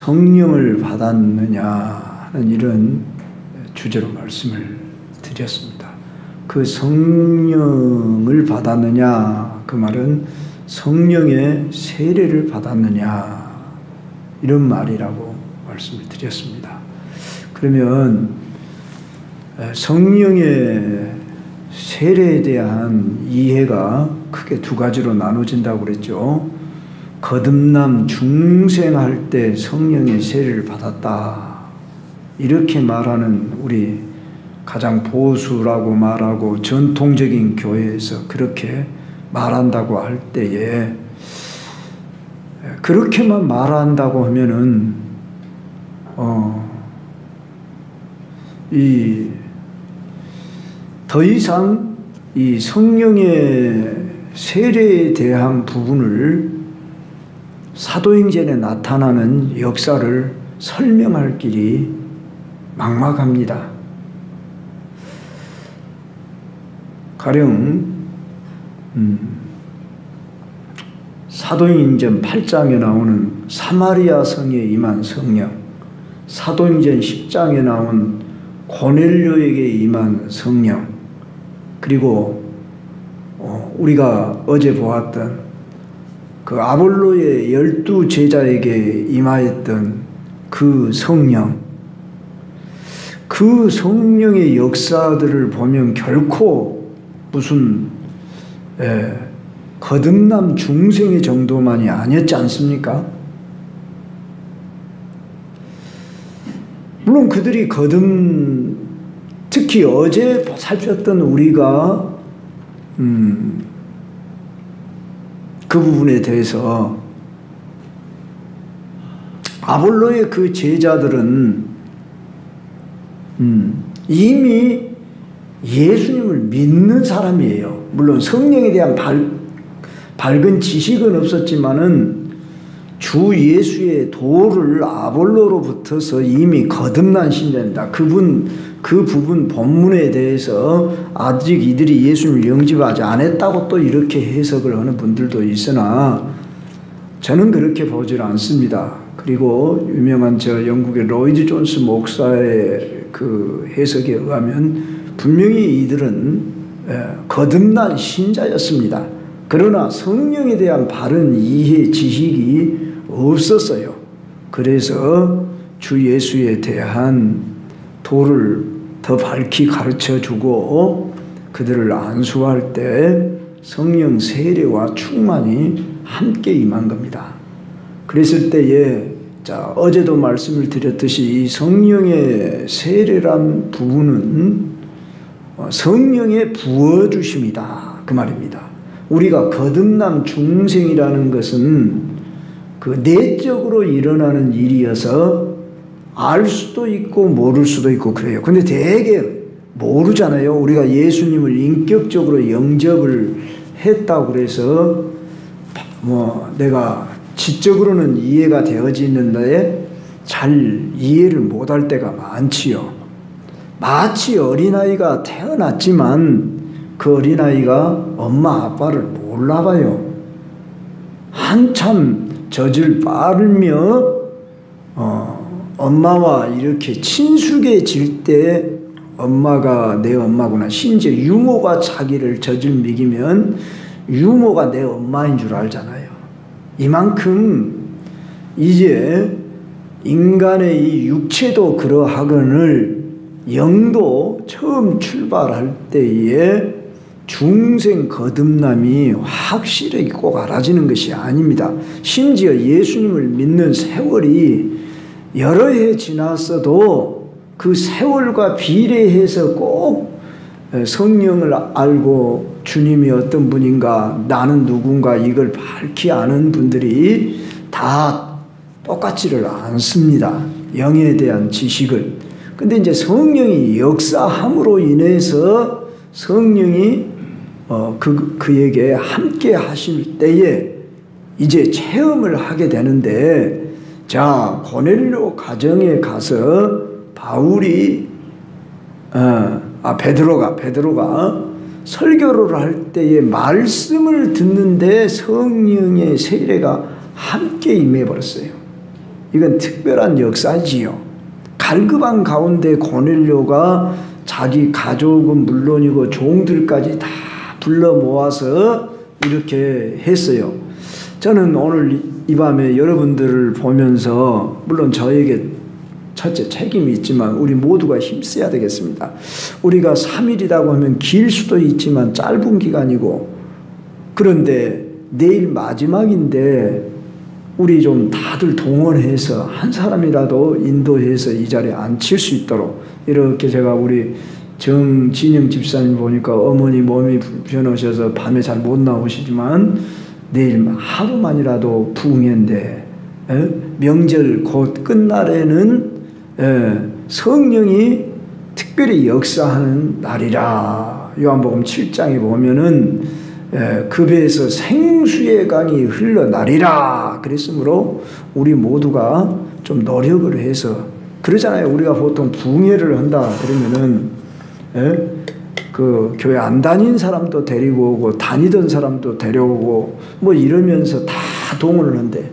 성령을 받았느냐 하는 이런 주제로 말씀을 드렸습니다. 그 성령을 받았느냐, 그 말은 성령의 세례를 받았느냐, 이런 말이라고 말씀을 드렸습니다. 그러면 성령의 세례에 대한 이해가 크게 두 가지로 나눠진다고 그랬죠. 거듭남 중생할 때 성령의 세례를 받았다, 이렇게 말하는 우리 가장 보수라고 말하고 전통적인 교회에서 그렇게 말한다고 할 때에, 그렇게만 말한다고 하면은 더 이상 이 성령의 세례에 대한 부분을 사도행전에 나타나는 역사를 설명할 길이 막막합니다. 가령 사도행전 8장에 나오는 사마리아 성에 임한 성령, 사도행전 10장에 나온 고넬료에게 임한 성령, 그리고 우리가 어제 보았던 그 아볼로의 12 제자에게 임하였던 그 성령, 그 성령의 역사들을 보면 결코 무슨 거듭남 중생의 정도만이 아니었지 않습니까? 물론 그들이 특히 어제 살폈던 우리가 그 부분에 대해서 아볼로의 그 제자들은 이미 예수님을 믿는 사람이에요. 물론 성령에 대한 밝은 지식은 없었지만은 주 예수의 도를 아볼로로부터서 이미 거듭난 신자입니다. 그 부분 본문에 대해서 아직 이들이 예수님을 영접하지 않았다고 또 이렇게 해석을 하는 분들도 있으나 저는 그렇게 보질 않습니다. 그리고 유명한 영국의 로이드 존스 목사의 그 해석에 의하면 분명히 이들은 거듭난 신자였습니다. 그러나 성령에 대한 바른 이해 지식이 없었어요. 그래서 주 예수에 대한 도를 더 밝히 가르쳐주고 그들을 안수할 때 성령 세례와 충만이 함께 임한 겁니다. 그랬을 때에 어제도 말씀을 드렸듯이 이 성령의 세례란 부분은 성령의 부어주심이다, 그 말입니다. 우리가 거듭남 중생이라는 것은 그 내적으로 일어나는 일이어서 알 수도 있고 모를 수도 있고 그래요. 근데 되게 모르잖아요. 우리가 예수님을 인격적으로 영접을 했다고 그래서 내가 지적으로는 이해가 되어지는데 잘 이해를 못할 때가 많지요. 마치 어린아이가 태어났지만 그 어린아이가 엄마 아빠를 몰라봐요. 한참 젖을 빨며 엄마와 이렇게 친숙해질 때 엄마가 내 엄마구나, 심지어 유모가 자기를 젖을 먹이면 유모가 내 엄마인 줄 알잖아요. 이만큼 이제 인간의 이 육체도 그러하거늘 영도 처음 출발할 때에 중생 거듭남이 확실하게 꼭 알아지는 것이 아닙니다. 심지어 예수님을 믿는 세월이 여러 해 지났어도 그 세월과 비례해서 꼭 성령을 알고 주님이 어떤 분인가, 나는 누군가, 이걸 밝히 아는 분들이 다 똑같지를 않습니다. 영에 대한 지식을. 근데 이제 성령이 역사함으로 인해서 성령이 그에게 함께 하실 때에 이제 체험을 하게 되는데, 고넬료 가정에 가서 바울이 베드로가 설교를 할 때에 말씀을 듣는데 성령의 세례가 함께 임해버렸어요. 이건 특별한 역사지요. 갈급한 가운데 고넬료가 자기 가족은 물론이고 종들까지 다 불러 모아서 이렇게 했어요. 저는 오늘 이 밤에 여러분들을 보면서 물론 저에게 첫째 책임이 있지만 우리 모두가 힘써야 되겠습니다. 우리가 3일이라고 하면 길 수도 있지만 짧은 기간이고, 그런데 내일 마지막인데 우리 좀 다들 동원해서 한 사람이라도 인도해서 이 자리에 앉힐 수 있도록, 이렇게 제가 우리 정진영 집사님 보니까 어머니 몸이 불편하셔서 밤에 잘 못 나오시지만 내일 하루만이라도 부흥회인데 명절 곧 끝날에는 성령이 특별히 역사하는 날이라. 요한복음 7장에 보면은 그 배에서 생수의 강이 흘러나리라 그랬으므로 우리 모두가 좀 노력을 해서, 그러잖아요. 우리가 보통 부흥회를 한다 그러면은 그 교회 안 다닌 사람도 데리고 오고 다니던 사람도 데려오고 뭐 이러면서 다 동원을 한대.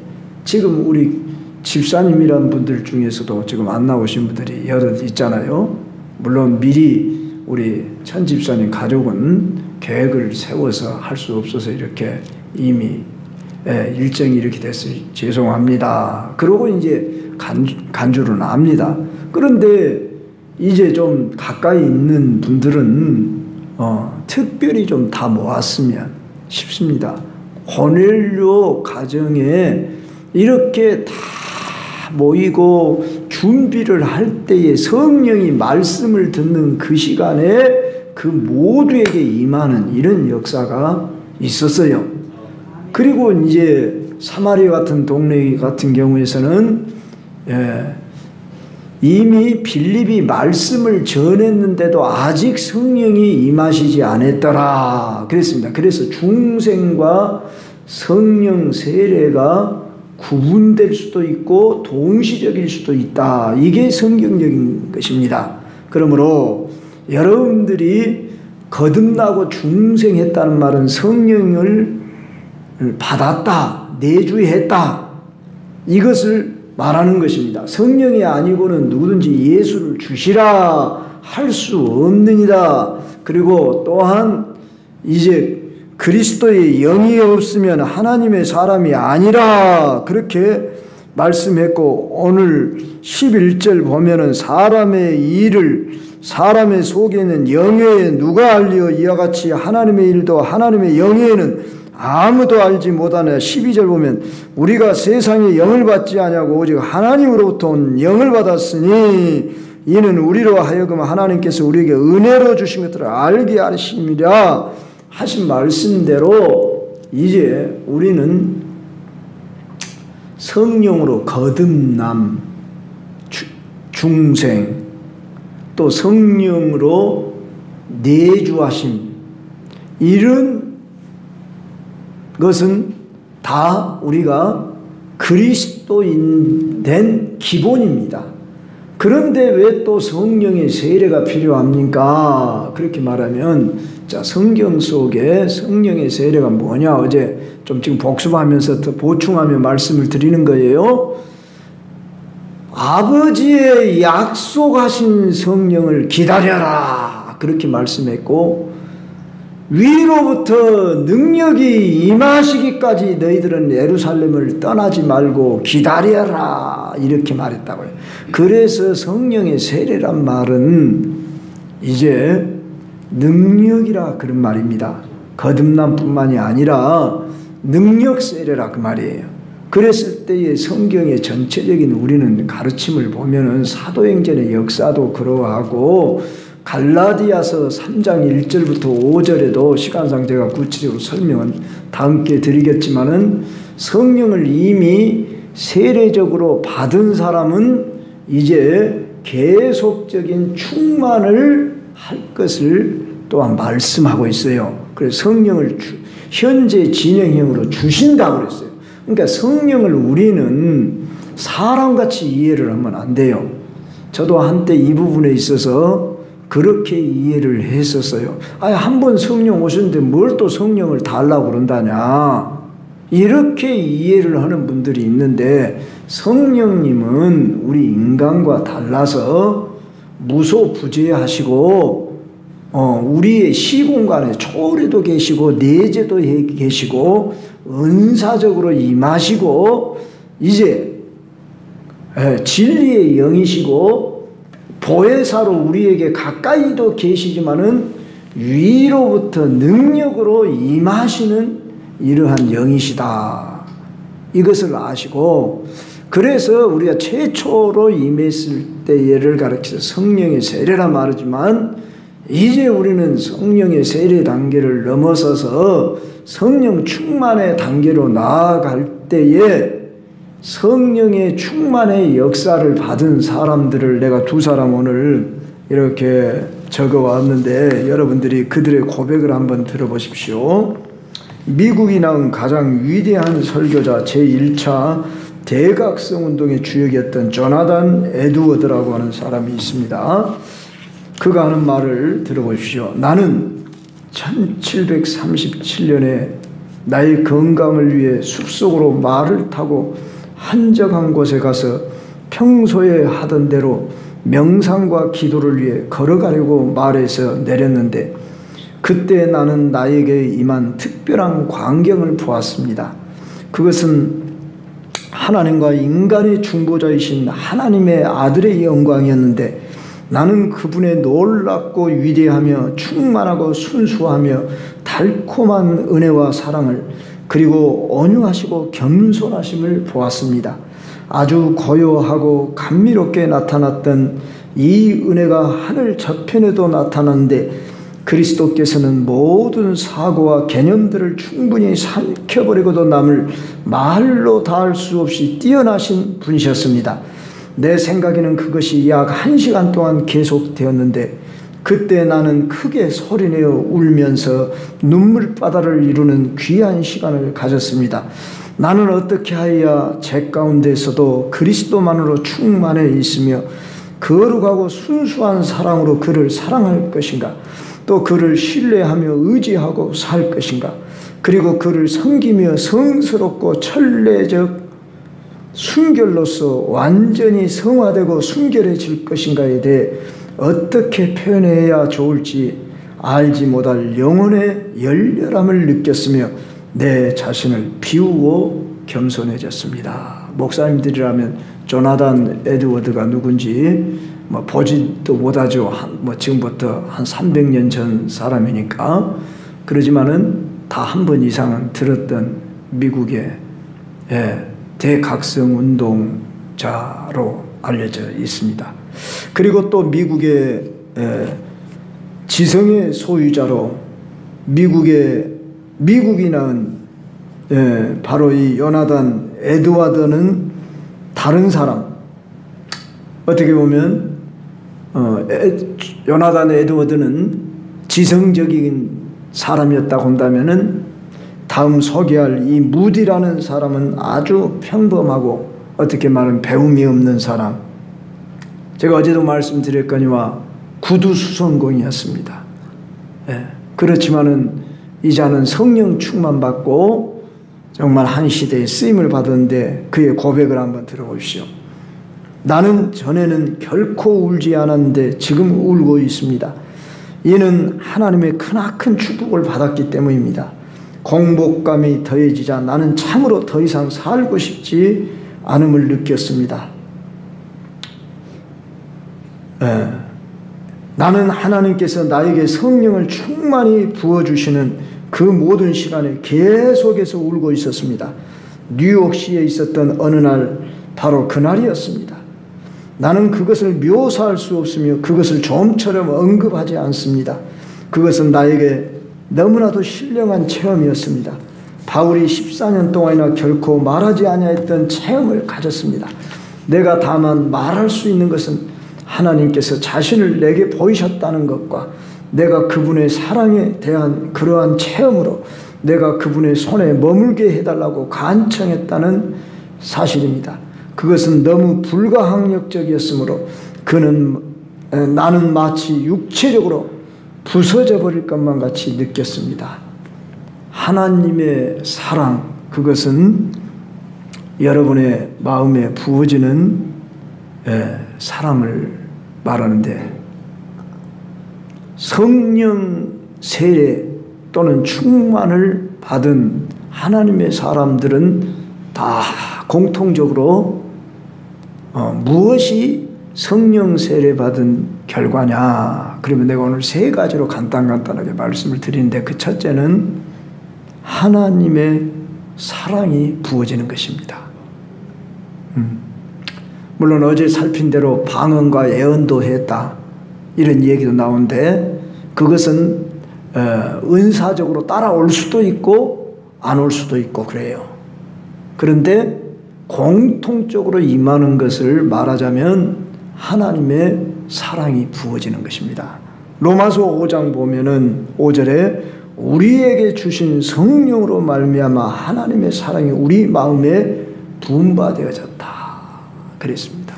지금 우리 집사님이란 분들 중에서도 지금 안 나오신 분들이 여럿 있잖아요. 물론 미리 우리 천 집사님 가족은 계획을 세워서 할 수 없어서 이렇게 이미 일정이 이렇게 됐어요. 죄송합니다. 그러고 이제 간주를 합니다. 그런데 이제 좀 가까이 있는 분들은 특별히 좀 다 모았으면 싶습니다. 고넬료 가정에 이렇게 다 모이고 준비를 할 때에 성령이 말씀을 듣는 그 시간에 그 모두에게 임하는 이런 역사가 있었어요. 그리고 이제 사마리아 같은 동네 같은 경우에서는 이미 빌립이 말씀을 전했는데도 아직 성령이 임하시지 않았더라 그랬습니다. 그래서 중생과 성령 세례가 구분될 수도 있고 동시적일 수도 있다. 이게 성경적인 것입니다. 그러므로 여러분들이 거듭나고 중생했다는 말은 성령을 받았다, 내주했다, 이것을 말하는 것입니다. 성령이 아니고는 누구든지 예수를 주시라 할 수 없느니라. 그리고 또한 이제 그리스도의 영이 없으면 하나님의 사람이 아니라 그렇게 말씀했고, 오늘 11절 보면은 사람의 일을 사람의 속에는 영예에 누가 알리어 이와 같이 하나님의 일도 하나님의 영예에는 아무도 알지 못하네. 12절 보면 우리가 세상에 영을 받지 아니하고 오직 하나님으로부터 온 영을 받았으니 이는 우리로 하여금 하나님께서 우리에게 은혜로 주신 것들을 알게 하심이라 하신 말씀대로 이제 우리는 성령으로 거듭남, 중생, 또 성령으로 내주하심, 이런 것은 다 우리가 그리스도인 된 기본입니다. 그런데 왜 또 성령의 세례가 필요합니까? 그렇게 말하면, 자, 성경 속에 성령의 세례가 뭐냐? 어제 좀 지금 복습하면서 더 보충하며 말씀을 드리는 거예요. 아버지의 약속하신 성령을 기다려라. 그렇게 말씀했고, 위로부터 능력이 임하시기까지 너희들은 예루살렘을 떠나지 말고 기다려라. 이렇게 말했다고요. 그래서 성령의 세례란 말은 이제 능력이라 그런 말입니다. 거듭남뿐만이 아니라 능력 세례라 그 말이에요. 그랬을 때의 성경의 전체적인 우리는 가르침을 보면은 사도행전의 역사도 그러하고 갈라디아서 3장 1절부터 5절에도 시간상 제가 구체적으로 설명은 다음께 드리겠지만은 성령을 이미 세례적으로 받은 사람은 이제 계속적인 충만을 할 것을 또한 말씀하고 있어요. 그래서 성령을 현재 진행형으로 주신다고 그랬어요. 그러니까 성령을 우리는 사람같이 이해를 하면 안 돼요. 저도 한때 이 부분에 있어서 그렇게 이해를 했었어요. 아니, 한 번 성령 오셨는데 뭘 또 성령을 달라고 그런다냐. 이렇게 이해를 하는 분들이 있는데 성령님은 우리 인간과 달라서 무소부재하시고 우리의 시공간에 초월에도 계시고 내재도 계시고 은사적으로 임하시고 이제 진리의 영이시고 보혜사로 우리에게 가까이도 계시지만은 위로부터 능력으로 임하시는 이러한 영이시다. 이것을 아시고 그래서 우리가 최초로 임했을 때를 가르쳐서 성령의 세례라 말하지만 이제 우리는 성령의 세례 단계를 넘어서서 성령 충만의 단계로 나아갈 때에 성령의 충만의 역사를 받은 사람들을 내가 두 사람 오늘 이렇게 적어왔는데 여러분들이 그들의 고백을 한번 들어보십시오. 미국이 낳은 가장 위대한 설교자 제1차 대각성운동의 주역이었던 조나단 에드워드라고 하는 사람이 있습니다. 그가 하는 말을 들어보십시오. 나는 1737년에 나의 건강을 위해 숲속으로 말을 타고 한적한 곳에 가서 평소에 하던 대로 명상과 기도를 위해 걸어가려고 말에서 내렸는데 그때 나는 나에게 임한 특별한 광경을 보았습니다. 그것은 하나님과 인간의 중보자이신 하나님의 아들의 영광이었는데 나는 그분의 놀랍고 위대하며 충만하고 순수하며 달콤한 은혜와 사랑을 그리고 온유하시고 겸손하심을 보았습니다. 아주 고요하고 감미롭게 나타났던 이 은혜가 하늘 저편에도 나타났는데 그리스도께서는 모든 사고와 개념들을 충분히 삼켜버리고도 남을 말로 다할 수 없이 뛰어나신 분이셨습니다. 내 생각에는 그것이 약 1시간 동안 계속되었는데 그때 나는 크게 소리내어 울면서 눈물바다를 이루는 귀한 시간을 가졌습니다. 나는 어떻게 하여야 제 가운데서도 그리스도만으로 충만해 있으며 거룩하고 순수한 사랑으로 그를 사랑할 것인가? 또 그를 신뢰하며 의지하고 살 것인가? 그리고 그를 섬기며 성스럽고 천례적 순결로서 완전히 성화되고 순결해질 것인가에 대해 어떻게 표현해야 좋을지 알지 못할 영혼의 열렬함을 느꼈으며 내 자신을 비우고 겸손해졌습니다. 목사님들이라면 조나단 에드워드가 누군지 보지도 못하죠. 지금부터 한 300년 전 사람이니까. 그러지만은 다 한 번 이상은 들었던 미국의 대각성 운동자로 알려져 있습니다. 그리고 또 미국의 지성의 소유자로 미국이 낳은 바로 이 요나단 에드워드는 다른 사람, 어떻게 보면 요나단 에드워드는 지성적인 사람이었다고 한다면은 다음 소개할 이 무디라는 사람은 아주 평범하고 어떻게 말하면 배움이 없는 사람. 제가 어제도 말씀드렸거니와 구두수성공이었습니다. 그렇지만은 이 자는 성령 충만받고 정말 한 시대에 쓰임을 받았는데 그의 고백을 한번 들어보십시오. 나는 전에는 결코 울지 않았는데 지금 울고 있습니다. 이는 하나님의 크나큰 축복을 받았기 때문입니다. 공복감이 더해지자 나는 참으로 더 이상 살고 싶지 않음을 느꼈습니다. 나는 하나님께서 나에게 성령을 충만히 부어주시는 그 모든 시간에 계속해서 울고 있었습니다. 뉴욕시에 있었던 어느 날 바로 그날이었습니다. 나는 그것을 묘사할 수 없으며 그것을 좀처럼 언급하지 않습니다. 그것은 나에게 너무나도 신령한 체험이었습니다. 바울이 14년 동안이나 결코 말하지 아니했던 체험을 가졌습니다. 내가 다만 말할 수 있는 것은 하나님께서 자신을 내게 보이셨다는 것과 내가 그분의 사랑에 대한 그러한 체험으로 내가 그분의 손에 머물게 해달라고 간청했다는 사실입니다. 그것은 너무 불가항력적이었으므로 나는 마치 육체적으로 부서져 버릴 것만 같이 느꼈습니다. 하나님의 사랑, 그것은 여러분의 마음에 부어지는 사랑을 말하는데, 성령 세례 또는 충만을 받은 하나님의 사람들은 다 공통적으로 무엇이 성령 세례 받은 결과냐? 그러면 내가 오늘 세 가지로 간단하게 말씀을 드리는데, 그 첫째는 하나님의 사랑이 부어지는 것입니다. 물론 어제 살핀 대로 방언과 예언도 했다, 이런 얘기도 나오는데, 그것은 은사적으로 따라올 수도 있고 안 올 수도 있고 그래요. 그런데 공통적으로 임하는 것을 말하자면 하나님의 사랑이 부어지는 것입니다. 로마서 5장 보면은 5절에 우리에게 주신 성령으로 말미암아 하나님의 사랑이 우리 마음에 부음받아졌다 그랬습니다.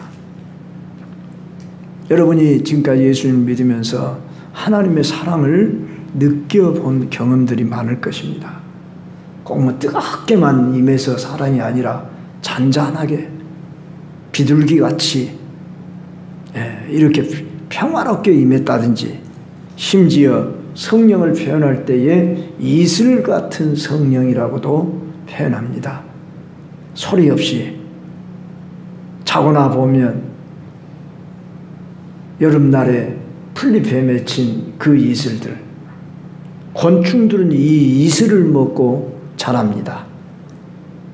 여러분이 지금까지 예수님을 믿으면서 하나님의 사랑을 느껴본 경험들이 많을 것입니다. 꼭 뭐 뜨겁게만 임해서 사랑이 아니라 잔잔하게 비둘기같이 이렇게 평화롭게 임했다든지, 심지어 성령을 표현할 때에 이슬 같은 성령이라고도 표현합니다. 소리 없이 자고나 보면 여름날에 풀잎에 맺힌 그 이슬들, 곤충들은 이 이슬을 먹고 자랍니다.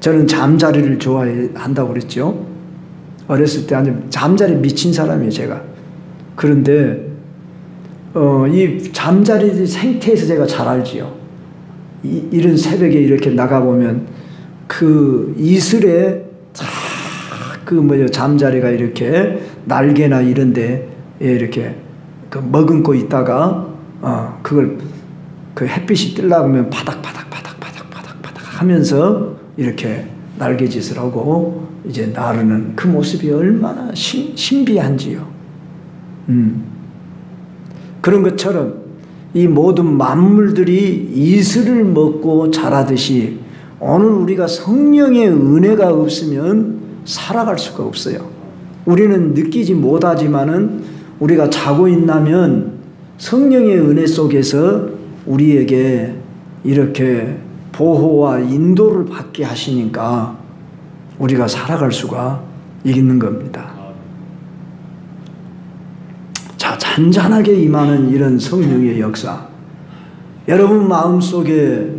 저는 잠자리를 좋아한다고 그랬죠. 어렸을 때 아주 잠자리 미친 사람이에요, 제가. 그런데 이 잠자리 생태에서 제가 잘 알지요. 이런 새벽에 이렇게 나가보면 그 이슬에 잠자리가 이렇게 날개나 이런데 이렇게 머금고 있다가 그걸 그 햇빛이 뜨려고 하면 바닥바닥 하면서 이렇게 날개짓을 하고 이제 나르는 그 모습이 얼마나 신비한지요. 그런 것처럼 이 모든 만물들이 이슬을 먹고 자라듯이 오늘 우리가 성령의 은혜가 없으면 살아갈 수가 없어요. 우리는 느끼지 못하지만은 우리가 자고 있다면 성령의 은혜 속에서 우리에게 이렇게 보호와 인도를 받게 하시니까 우리가 살아갈 수가 있는 겁니다. 자, 잔잔하게 임하는 이런 성령의 역사, 여러분 마음속에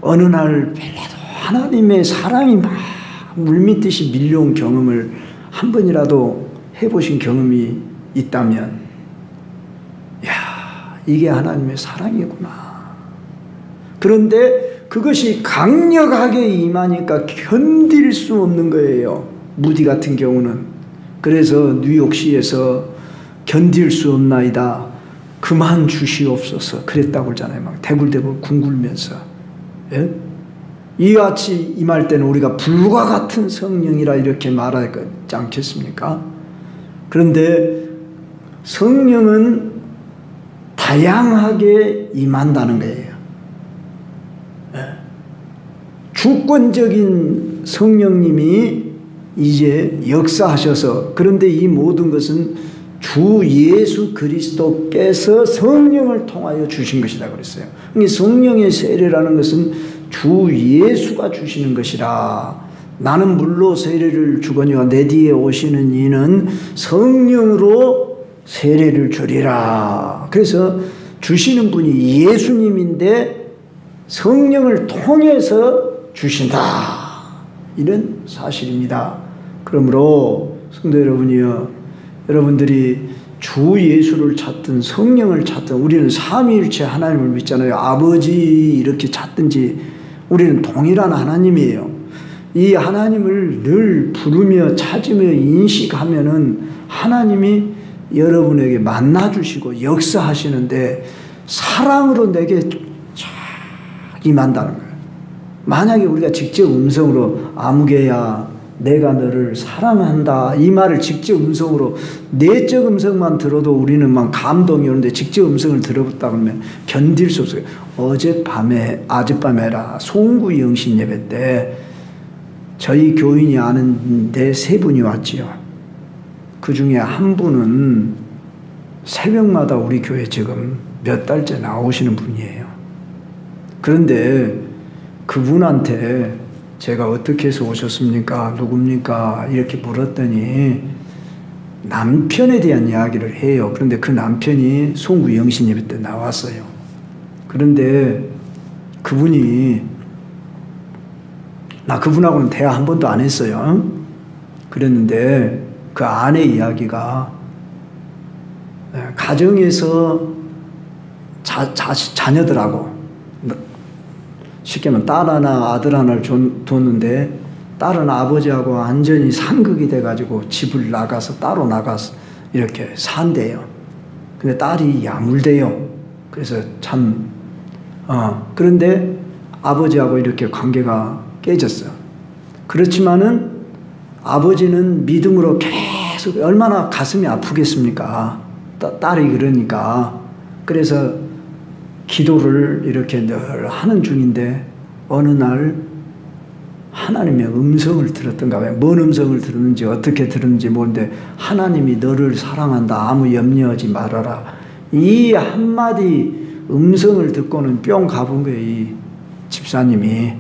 어느 날 별로 하나님의 사랑이 막 물밀듯이 밀려온 경험을 한 번이라도 해보신 경험이 있다면, 야, 이게 하나님의 사랑이구나. 그런데 그것이 강력하게 임하니까 견딜 수 없는 거예요. 무디 같은 경우는. 그래서 뉴욕시에서 견딜 수 없나이다, 그만 주시옵소서 그랬다고 그러잖아요. 막 대굴대굴 뒹굴면서. 예? 이같이 임할 때는 우리가 불과 같은 성령이라 이렇게 말하지 않겠습니까? 그런데 성령은 다양하게 임한다는 거예요. 주권적인 성령님이 이제 역사하셔서, 그런데 이 모든 것은 주 예수 그리스도께서 성령을 통하여 주신 것이다 그랬어요. 성령의 세례라는 것은 주 예수가 주시는 것이라. 나는 물로 세례를 주거니와 내 뒤에 오시는 이는 성령으로 세례를 주리라. 그래서 주시는 분이 예수님인데 성령을 통해서 주신다, 이런 사실입니다. 그러므로 성도 여러분이여, 여러분들이 주 예수를 찾든 성령을 찾든, 우리는 삼위일체 하나님을 믿잖아요. 아버지 이렇게 찾든지 우리는 동일한 하나님이에요. 이 하나님을 늘 부르며 찾으며 인식하면은 하나님이 여러분에게 만나주시고 역사하시는데 사랑으로 내게 임한다는 거예요. 만약에 우리가 직접 음성으로 아무개야 내가 너를 사랑한다, 이 말을 직접 음성으로, 내적 음성만 들어도 우리는 막 감동이 오는데 직접 음성을 들어봤다 그러면 견딜 수 없어요. 어젯밤에라 송구 영신 예배 때 저희 교인이 아는데 3분이 왔지요. 그 중에 한 분은 새벽마다 우리 교회 지금 몇 달째 나오시는 분이에요. 그런데 그분한테 제가 어떻게 해서 오셨습니까? 누굽니까? 이렇게 물었더니 남편에 대한 이야기를 해요. 그런데 그 남편이 송구 영신 예배 때 나왔어요. 그런데 그분이 나 그분하고는 대화 한 번도 안 했어요. 그랬는데 그 아내 이야기가 가정에서 자녀들하고 쉽게 말하면 딸 하나 아들 하나를 뒀는데 딸은 아버지하고 완전히 상극이 돼가지고 집을 나가서 따로 나가서 이렇게 산대요. 근데 딸이 야물대요. 그래서 참 그런데 아버지하고 이렇게 관계가 깨졌어요. 그렇지만은 아버지는 믿음으로 계속 얼마나 가슴이 아프겠습니까? 딸이 그러니까. 그래서 기도를 이렇게 늘 하는 중인데 어느 날 하나님의 음성을 들었던가 봐요. 뭔 음성을 들었는지 어떻게 들었는지 모르는데 하나님이 너를 사랑한다. 아무 염려하지 말아라. 이 한마디 음성을 듣고는 뿅 가본 거예요. 이 집사님이.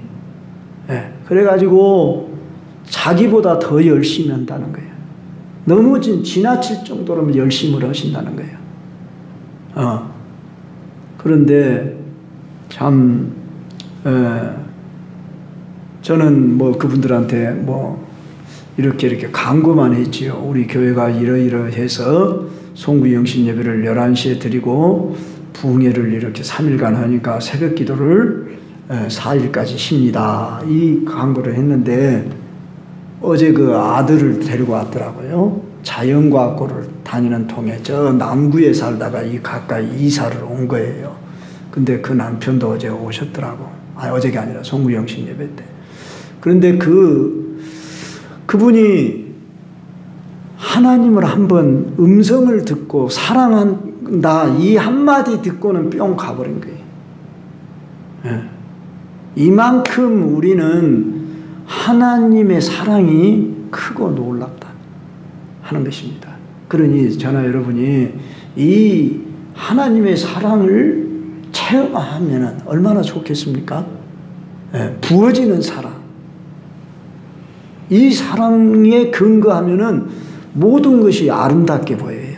네. 그래가지고 자기보다 더 열심히 한다는 거예요. 너무 지나칠 정도로 열심을 하신다는 거예요. 그런데 참 저는 뭐 그분들한테 뭐 이렇게 간구만 했지요. 우리 교회가 이러이러해서 송구 영신 예배를 11시에 드리고 부흥회를 이렇게 3일간 하니까 새벽 기도를 4일까지 쉽니다. 이 간구를 했는데 어제 그 아들을 데리고 왔더라고요. 자연과학고를 다니는 통에 저 남구에 살다가 이 가까이 이사를 온 거예요. 근데 그 남편도 어제 오셨더라고. 어제가 아니라 송구 영신 예배 때. 그런데 그분이 하나님을 한번 음성을 듣고 사랑한다 이 한마디 듣고는 뿅 가버린 거예요. 예. 이만큼 우리는 하나님의 사랑이 크고 놀랍다 하는 것입니다. 그러니 저나 여러분이 이 하나님의 사랑을 체험하면 얼마나 좋겠습니까? 예. 부어지는 사랑. 이 사랑에 근거하면은 모든 것이 아름답게 보여요.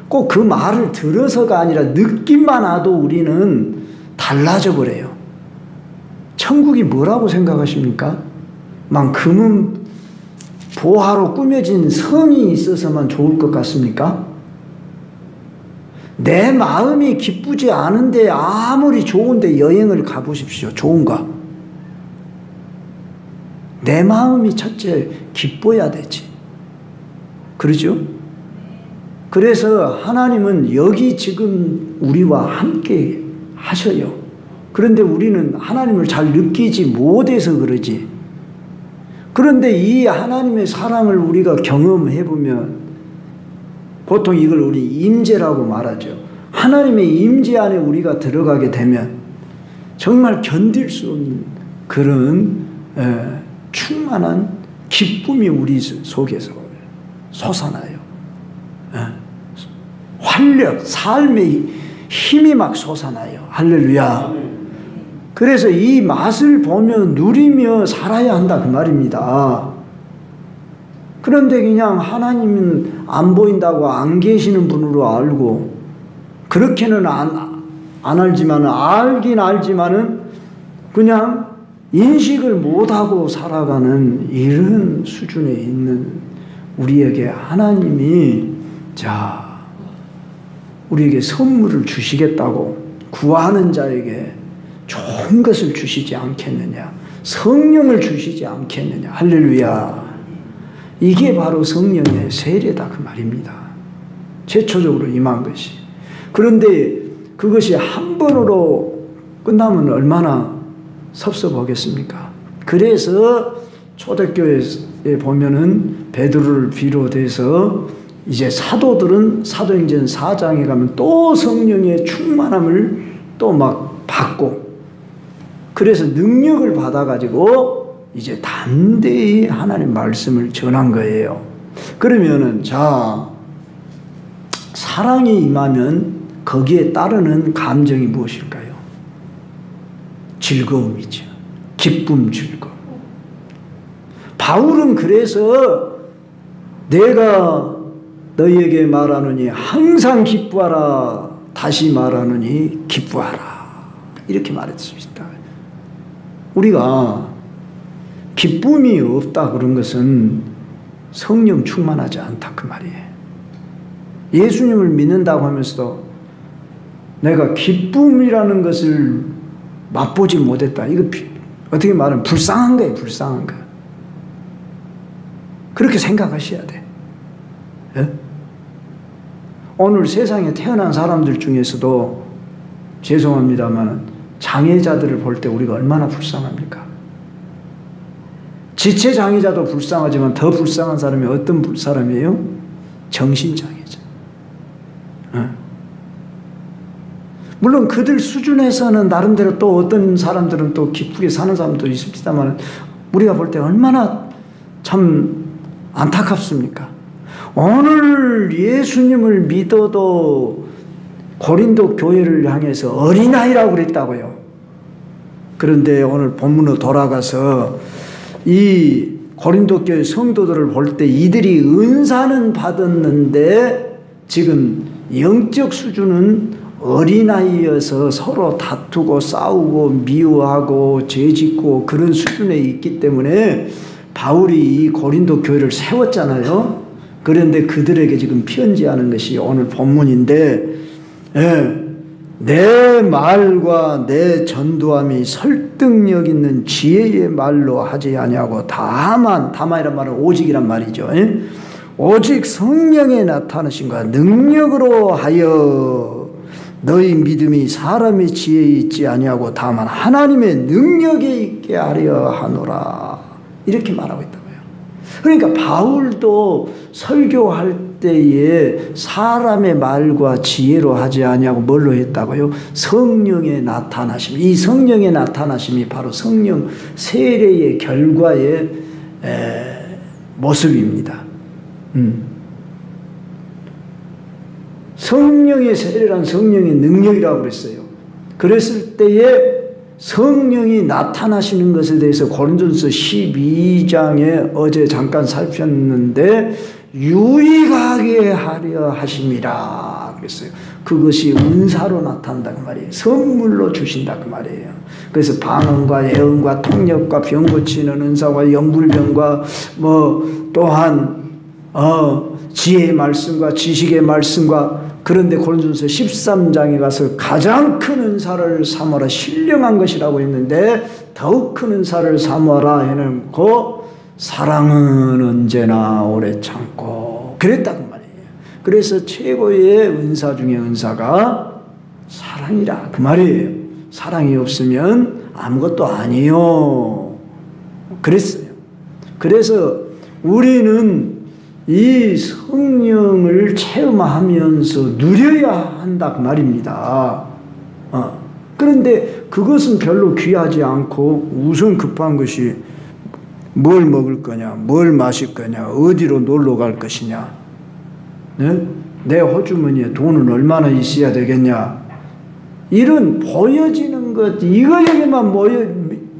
꼭 그 말을 들어서가 아니라 느낌만 와도 우리는 달라져 버려요. 천국이 뭐라고 생각하십니까? 막 금은 보화로 꾸며진 성이 있어서만 좋을 것 같습니까? 내 마음이 기쁘지 않은데 아무리 좋은데 여행을 가보십시오. 좋은가? 내 마음이 첫째 기뻐야 되지. 그러죠? 그래서 하나님은 여기 지금 우리와 함께 하셔요. 그런데 우리는 하나님을 잘 느끼지 못해서 그러지. 그런데 이 하나님의 사랑을 우리가 경험해보면 보통 이걸 우리 임재라고 말하죠. 하나님의 임재 안에 우리가 들어가게 되면 정말 견딜 수 없는 그런 충만한 기쁨이 우리 속에서 솟아나요. 활력, 삶의 힘이 막 솟아나요. 할렐루야. 그래서 이 맛을 보며 누리며 살아야 한다 그 말입니다. 그런데 그냥 하나님은 안 보인다고 안 계시는 분으로 알고 그렇게는 안 알지만은 알긴 알지만은 그냥 인식을 못하고 살아가는 이런 수준에 있는 우리에게 하나님이 우리에게 선물을 주시겠다고 구하는 자에게 좋은 것을 주시지 않겠느냐. 성령을 주시지 않겠느냐. 할렐루야. 이게 바로 성령의 세례다 그 말입니다. 최초적으로 임한 것이. 그런데 그것이 한 번으로 끝나면 얼마나 섭섭하겠습니까? 그래서 초대교회에 보면은 베드로를 비롯해서 이제 사도들은 사도행전 4장에 가면 또 성령의 충만함을 또 막 받고 그래서 능력을 받아가지고 이제 담대히 하나님 말씀을 전한 거예요. 그러면은 자, 사랑이 임하면 거기에 따르는 감정이 무엇일까요? 즐거움이죠. 기쁨, 즐거움. 바울은 그래서 내가 너희에게 말하노니 항상 기뻐하라, 다시 말하노니 기뻐하라, 이렇게 말했습니다. 우리가 기쁨이 없다 그런 것은 성령 충만하지 않다 그 말이에요. 예수님을 믿는다고 하면서도 내가 기쁨이라는 것을 맛보지 못했다. 이거 어떻게 말하면 불쌍한 거예요. 불쌍한 거. 그렇게 생각하셔야 돼. 예? 오늘 세상에 태어난 사람들 중에서도 죄송합니다만 장애자들을 볼 때 우리가 얼마나 불쌍합니까? 지체장애자도 불쌍하지만 더 불쌍한 사람이 어떤 사람이에요? 정신장애자. 예? 물론 그들 수준에서는 나름대로 또 어떤 사람들은 또 기쁘게 사는 사람도 있습니다만 우리가 볼 때 얼마나 참 안타깝습니까? 오늘 예수님을 믿어도 고린도 교회를 향해서 어린아이라고 그랬다고요. 그런데 오늘 본문으로 돌아가서 이 고린도 교회 성도들을 볼 때 이들이 은사는 받았는데 지금 영적 수준은 어린아이여서 서로 다투고 싸우고 미워하고 죄짓고 그런 수준에 있기 때문에 바울이 이 고린도 교회를 세웠잖아요. 그런데 그들에게 지금 편지하는 것이 오늘 본문인데, 예, 내 말과 내 전도함이 설득력 있는 지혜의 말로 하지 아니하고 다만이란 말은 오직이란 말이죠. 예? 오직 성령의 나타나심과 능력으로 하여 너희 믿음이 사람의 지혜에 있지 아니하고 다만 하나님의 능력에 있게 하려 하노라, 이렇게 말하고 있다고요. 그러니까 바울도 설교할 때에 사람의 말과 지혜로 하지 아니하고 뭘로 했다고요? 성령의 나타나심. 이 성령의 나타나심이 바로 성령 세례의 결과의 모습입니다. 성령의 세례란 성령의 능력이라고 그랬어요. 그랬을 때에 성령이 나타나시는 것에 대해서 고린도전서 12장에 어제 잠깐 살폈는데 유익하게 하려 하심이라 그랬어요. 그것이 은사로 나타난다 그 말이에요. 선물로 주신다 그 말이에요. 그래서 방언과 예언과 통역과 병 고치는 은사와 연불병과 뭐 또한 지혜의 말씀과 지식의 말씀과, 그런데 고린도전서 13장에 가서 가장 큰 은사를 삼아라, 신령한 것이라고 했는데 더욱 큰 은사를 삼아라 해놓고 사랑은 언제나 오래 참고 그랬다고 말이에요. 그래서 최고의 은사 중에 은사가 사랑이라 그 말이에요. 사랑이 없으면 아무것도 아니요 그랬어요. 그래서 우리는 이 성령을 체험하면서 누려야 한다 그 말입니다. 그런데 그것은 별로 귀하지 않고 우선 급한 것이 뭘 먹을 거냐, 뭘 마실 거냐, 어디로 놀러 갈 것이냐, 네? 내 호주머니에 돈은 얼마나 있어야 되겠냐, 이런 보여지는 것 이거에게만 모여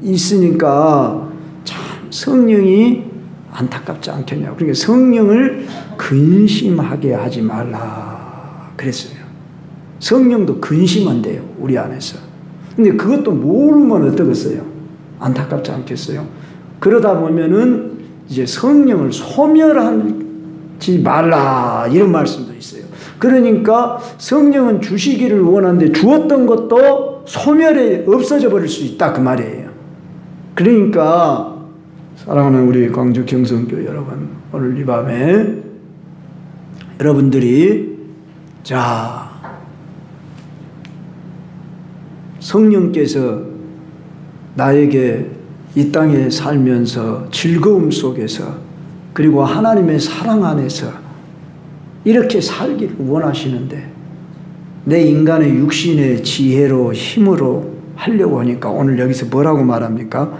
있으니까 참 성령이 안타깝지 않겠냐고. 그러니까 성령을 근심하게 하지 말라 그랬어요. 성령도 근심한대요, 우리 안에서. 근데 그것도 모르면 어떠겠어요? 안타깝지 않겠어요? 그러다 보면은 이제 성령을 소멸하지 말라 이런 말씀도 있어요. 그러니까 성령은 주시기를 원하는데 주었던 것도 소멸에 없어져 버릴 수 있다 그 말이에요. 그러니까 사랑하는 우리 광주 경성교회 여러분, 오늘 이 밤에 여러분들이 자 성령께서 나에게 이 땅에 살면서 즐거움 속에서 그리고 하나님의 사랑 안에서 이렇게 살기를 원하시는데 내 인간의 육신의 지혜로 힘으로 하려고 하니까 오늘 여기서 뭐라고 말합니까?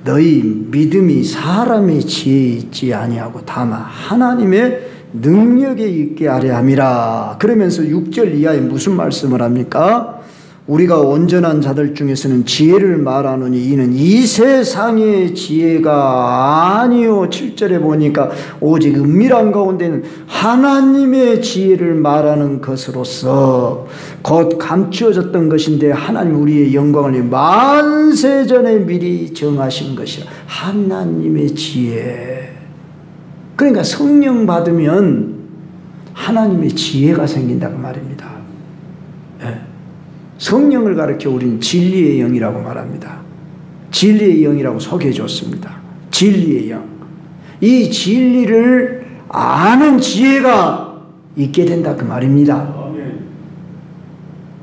너희 믿음이 사람의 지혜에 있지 아니하고 다만 하나님의 능력에 있게 하려 함이라. 그러면서 6절 이하에 무슨 말씀을 합니까? 우리가 온전한 자들 중에서는 지혜를 말하노니 이는 이 세상의 지혜가 아니요. 7절에 보니까 오직 은밀한 가운데는 하나님의 지혜를 말하는 것으로서 곧 감추어졌던 것인데 하나님 우리의 영광을 만세전에 미리 정하신 것이라. 하나님의 지혜. 그러니까 성령 받으면 하나님의 지혜가 생긴다고 말입니다. 네. 성령을 가르쳐 우리는 진리의 영이라고 말합니다. 진리의 영이라고 소개해 줬습니다. 진리의 영. 이 진리를 아는 지혜가 있게 된다 그 말입니다.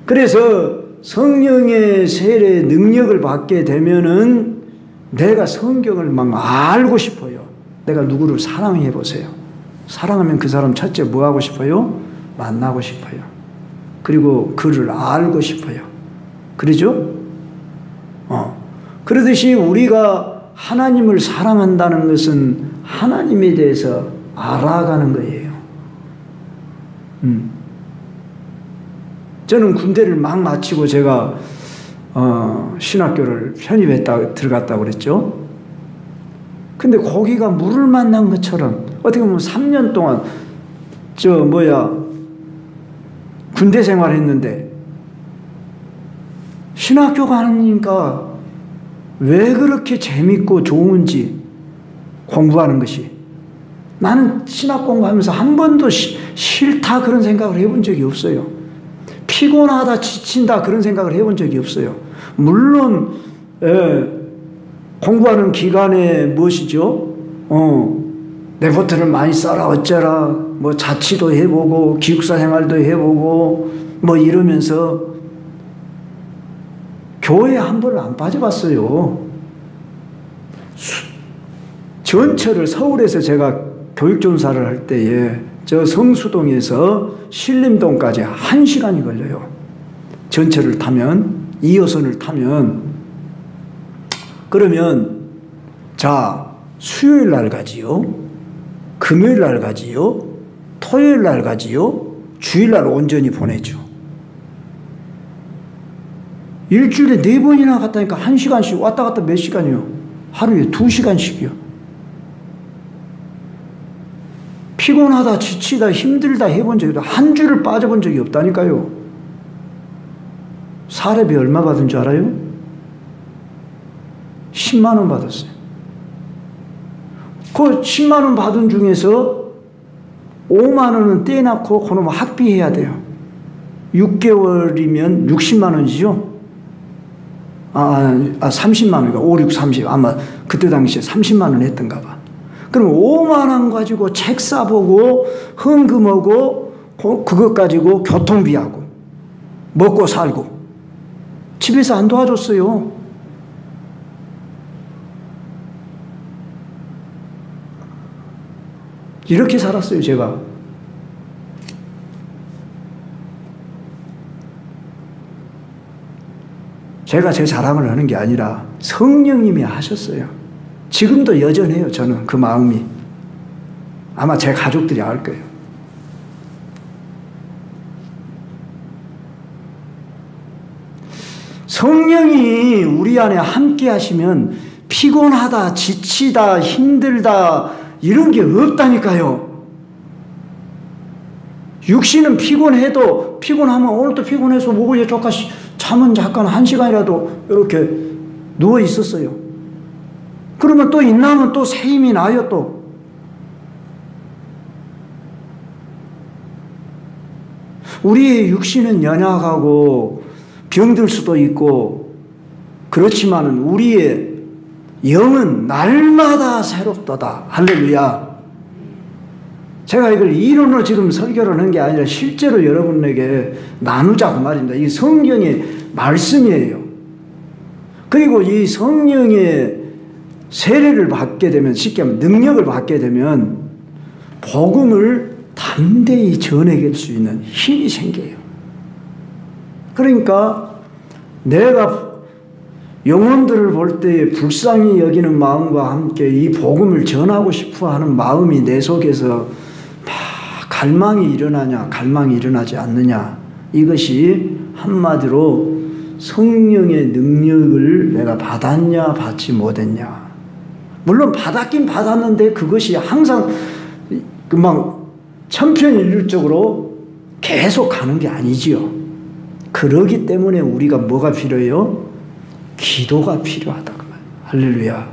그래서 성령의 세례 능력을 받게 되면은 내가 성경을 막 알고 싶어요. 내가 누구를 사랑해 보세요. 사랑하면 그 사람 첫째 뭐 하고 싶어요? 만나고 싶어요. 그리고 그를 알고 싶어요. 그러죠? 그러듯이 우리가 하나님을 사랑한다는 것은 하나님에 대해서 알아가는 거예요. 저는 군대를 막 마치고 제가 신학교를 들어갔다고 그랬죠. 근데 거기가 물을 만난 것처럼 어떻게 보면 3년 동안 군대 생활했는데 신학교 가니까 왜 그렇게 재밌고 좋은지 공부하는 것이. 나는 신학 공부하면서 한 번도 싫다 그런 생각을 해본 적이 없어요. 피곤하다 지친다 그런 생각을 해본 적이 없어요. 물론 공부하는 기간에 무엇이죠? 레포트를 많이 써라 어쩌라 뭐 자치도 해보고 기숙사 생활도 해보고 뭐 이러면서 교회에 한 번을 안 빠져봤어요. 전철을 서울에서 제가 교육전사를 할 때에 저 성수동에서 신림동까지 1시간이 걸려요. 전철을 타면 2호선을 타면. 그러면 자 수요일 날 가지요, 금요일 날 가지요, 토요일 날 가지요, 주일 날 온전히 보내죠. 일주일에 4번이나 갔다니까 1시간씩 왔다 갔다 몇 시간이요? 하루에 2시간씩이요. 피곤하다 지치다 힘들다 해본 적이 없다. 한 주를 빠져본 적이 없다니까요. 사례비 얼마 받은 줄 알아요? 10만 원 받았어요. 그 10만 원 받은 중에서 5만 원은 떼놓고 그놈 학비해야 돼요. 6개월이면 60만 원이죠. 30만 원이니까 5, 6, 30 아마 그때 당시에 30만 원 했던가 봐. 그럼 5만 원 가지고 책 사보고 헌금하고 그것 가지고 교통비하고 먹고 살고 집에서 안 도와줬어요. 이렇게 살았어요, 제가. 제가 제 자랑을 하는 게 아니라 성령님이 하셨어요. 지금도 여전해요, 저는 그 마음이. 아마 제 가족들이 알 거예요. 성령이 우리 안에 함께 하시면 피곤하다, 지치다, 힘들다 이런 게 없다니까요. 육신은 피곤해도 피곤하면 오늘도 피곤해서 목을 조금 잠은 잠깐 1시간이라도 이렇게 누워 있었어요. 그러면 또 있나면 또 새 힘이 나요 또. 우리의 육신은 연약하고 병들 수도 있고 그렇지만은 우리의 영은 날마다 새롭도다. 할렐루야. 제가 이걸 이론으로 지금 설교를 한 게 아니라 실제로 여러분에게 나누자고 말입니다. 이 성경의 말씀이에요. 그리고 이 성령의 세례를 받게 되면, 쉽게 하면 능력을 받게 되면 복음을 담대히 전해낼 수 있는 힘이 생겨요. 그러니까 내가 영혼들을 볼 때 불쌍히 여기는 마음과 함께 이 복음을 전하고 싶어 하는 마음이 내 속에서 막 갈망이 일어나냐, 갈망이 일어나지 않느냐. 이것이 한마디로 성령의 능력을 내가 받았냐, 받지 못했냐. 물론 받았긴 받았는데 그것이 항상 금방 천편일률적으로 계속 가는 게 아니지요. 그러기 때문에 우리가 뭐가 필요해요? 기도가 필요하다 그 말. 할렐루야.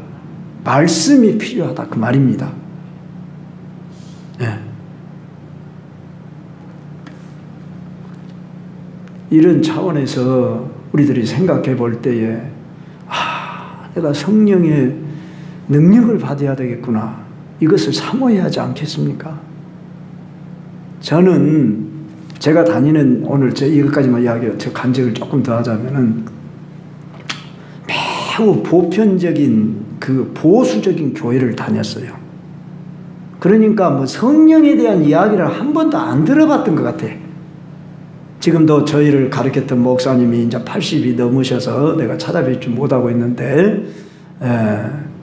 말씀이 필요하다 그 말입니다. 네. 이런 차원에서 우리들이 생각해 볼 때에 내가 성령의 능력을 받아야 되겠구나. 이것을 사모해야 하지 않겠습니까? 저는 제가 다니는 오늘 이것까지만 이야기해요. 제 간증을 조금 더 하자면은 매우 보편적인 그 보수적인 교회를 다녔어요. 그러니까 뭐 성령에 대한 이야기를 한 번도 안 들어봤던 것 같아. 지금도 저희를 가르쳤던 목사님이 이제 80이 넘으셔서 내가 찾아뵙지 못하고 있는데,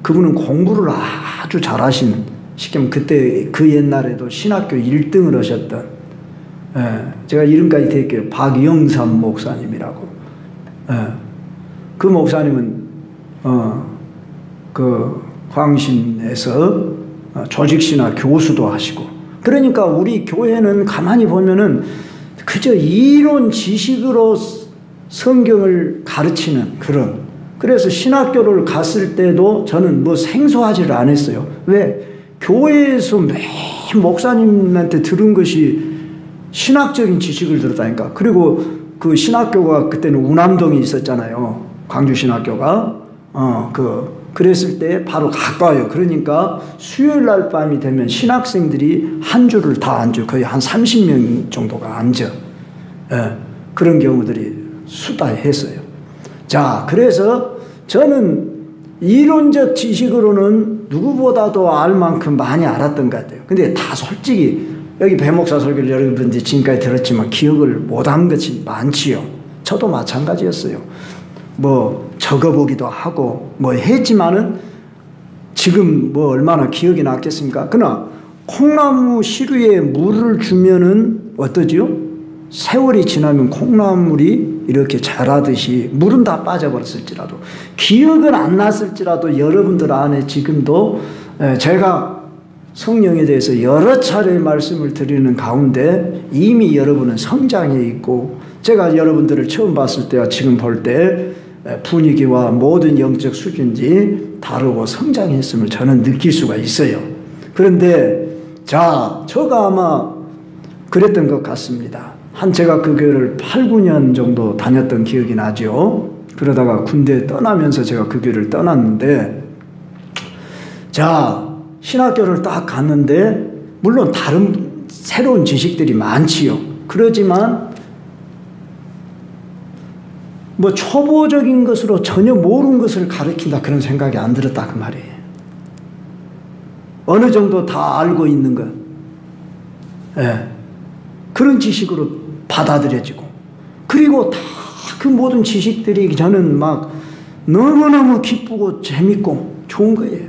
그분은 공부를 아주 잘하신, 쉽게 말하면 그때 그 옛날에도 신학교 1등을 하셨던, 제가 이름까지 드릴게요. 박영삼 목사님이라고. 그 목사님은 그 광신에서 조직신학 교수도 하시고, 그러니까 우리 교회는 가만히 보면은 그저 이론 지식으로 성경을 가르치는 그런, 그래서 신학교를 갔을 때도 저는 뭐 생소하지를 않았어요. 왜? 교회에서 매일 목사님한테 들은 것이 신학적인 지식을 들었다니까. 그리고 그 신학교가 그때는 우남동에 있었잖아요. 광주신학교가. 그랬을 때 바로 가까워요. 그러니까 수요일 날 밤이 되면 신학생들이 한 줄을 다 앉아. 거의 한 30명 정도가 앉아. 그런 경우들이 수다했어요. 자, 그래서 저는 이론적 지식으로는 누구보다도 알 만큼 많이 알았던 것 같아요. 근데 다 솔직히 여기 배목사 설교를 여러분들이 지금까지 들었지만 기억을 못한 것이 많지요. 저도 마찬가지였어요. 뭐 적어보기도 하고 뭐 했지만은 지금 뭐 얼마나 기억이 났겠습니까? 그러나 콩나무 시루에 물을 주면은 어떠지요? 세월이 지나면 콩나물이 이렇게 자라듯이 물은 다 빠져버렸을지라도, 기억은 안 났을지라도 여러분들 안에 지금도 제가 성령에 대해서 여러 차례 말씀을 드리는 가운데 이미 여러분은 성장해 있고, 제가 여러분들을 처음 봤을 때와 지금 볼 때 분위기와 모든 영적 수준이 다르고 성장했음을 저는 느낄 수가 있어요. 그런데 자, 저가 아마 그랬던 것 같습니다. 제가 그 교회를 8, 9년 정도 다녔던 기억이 나죠. 그러다가 군대 떠나면서 제가 그 교회를 떠났는데, 자, 신학교를 딱 갔는데 물론 다른 새로운 지식들이 많지요. 그러지만 뭐 초보적인 것으로 전혀 모르는 것을 가르친다 그런 생각이 안 들었다 그 말이에요. 어느 정도 다 알고 있는 것, 그런 지식으로 받아들여지고, 그리고 다 그 모든 지식들이 저는 막 너무너무 기쁘고 재밌고 좋은 거예요.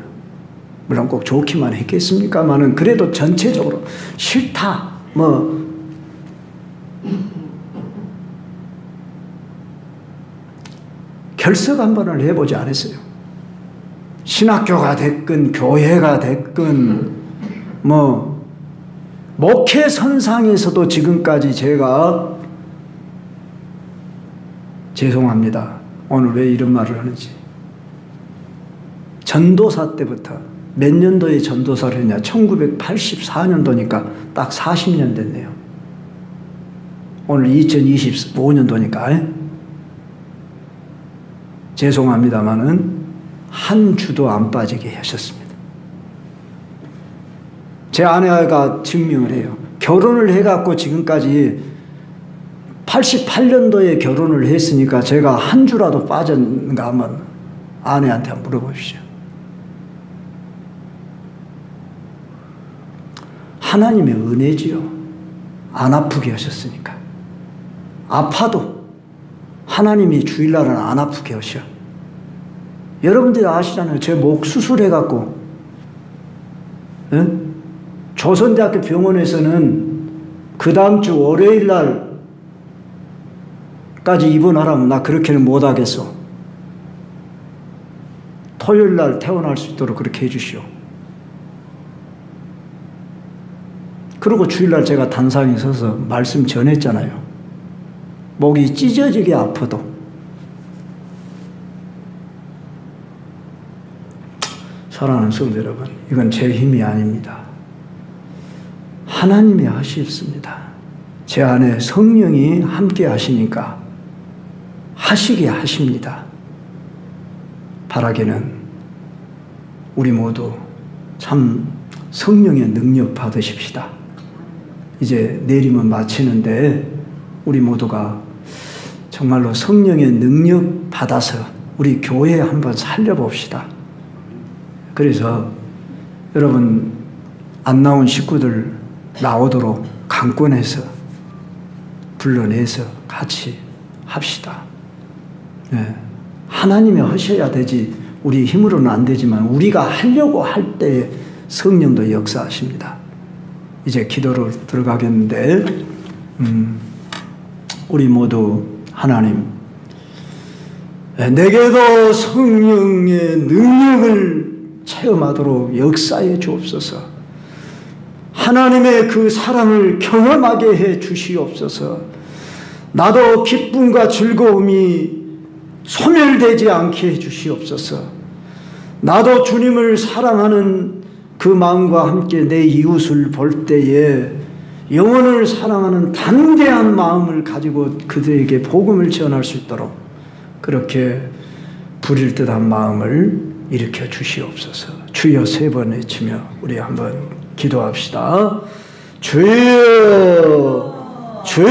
물론 꼭 좋기만 했겠습니까만은 그래도 전체적으로 싫다 뭐 결석 한 번을 해보지 않았어요. 신학교가 됐건 교회가 됐건 뭐 목회선상에서도 지금까지 제가 죄송합니다. 오늘 왜 이런 말을 하는지. 전도사 때부터 몇 년도에 전도사를 했냐? 1984년도니까 딱 40년 됐네요. 오늘 2025년도니까 죄송합니다만은 한 주도 안 빠지게 하셨습니다. 제 아내가 증명을 해요. 결혼을 해갖고 지금까지 88년도에 결혼을 했으니까 제가 한 주라도 빠졌는가 하면 아내한테 한번 물어보십시오. 하나님의 은혜지요. 안 아프게 하셨으니까. 아파도 하나님이 주일날은 안 아프게 하셔. 여러분들이 아시잖아요. 제 목 수술해갖고 조선대학교 병원에서는 그 다음 주 월요일 날까지 입원하라면 나 그렇게는 못하겠어. 토요일 날 퇴원할 수 있도록 그렇게 해주시오. 그리고 주일날 제가 단상에 서서 말씀 전했잖아요. 목이 찢어지게 아파도. 사랑하는 성도 여러분, 이건 제 힘이 아닙니다. 하나님이 하십니다. 제 안에 성령이 함께 하시니까 하시게 하십니다. 바라기는 우리 모두 참 성령의 능력 받으십시다. 이제 내리면 마치는데 우리 모두가 정말로 성령의 능력 받아서 우리 교회에 한번 살려봅시다. 그래서 여러분 안 나온 식구들 나오도록 강권해서 불러내서 같이 합시다. 네. 하나님이 하셔야 되지 우리 힘으로는 안 되지만 우리가 하려고 할 때 성령도 역사하십니다. 이제 기도로 들어가겠는데 우리 모두 하나님 내게도 성령의 능력을 체험하도록 역사해 주옵소서. 하나님의 그 사랑을 경험하게 해 주시옵소서. 나도 기쁨과 즐거움이 소멸되지 않게 해 주시옵소서. 나도 주님을 사랑하는 그 마음과 함께 내 이웃을 볼 때에 영혼을 사랑하는 담대한 마음을 가지고 그들에게 복음을 전할 수 있도록 그렇게 부릴 듯한 마음을 일으켜 주시옵소서. 주여 3번 외치며 우리 한번 기도합시다. 주여 주여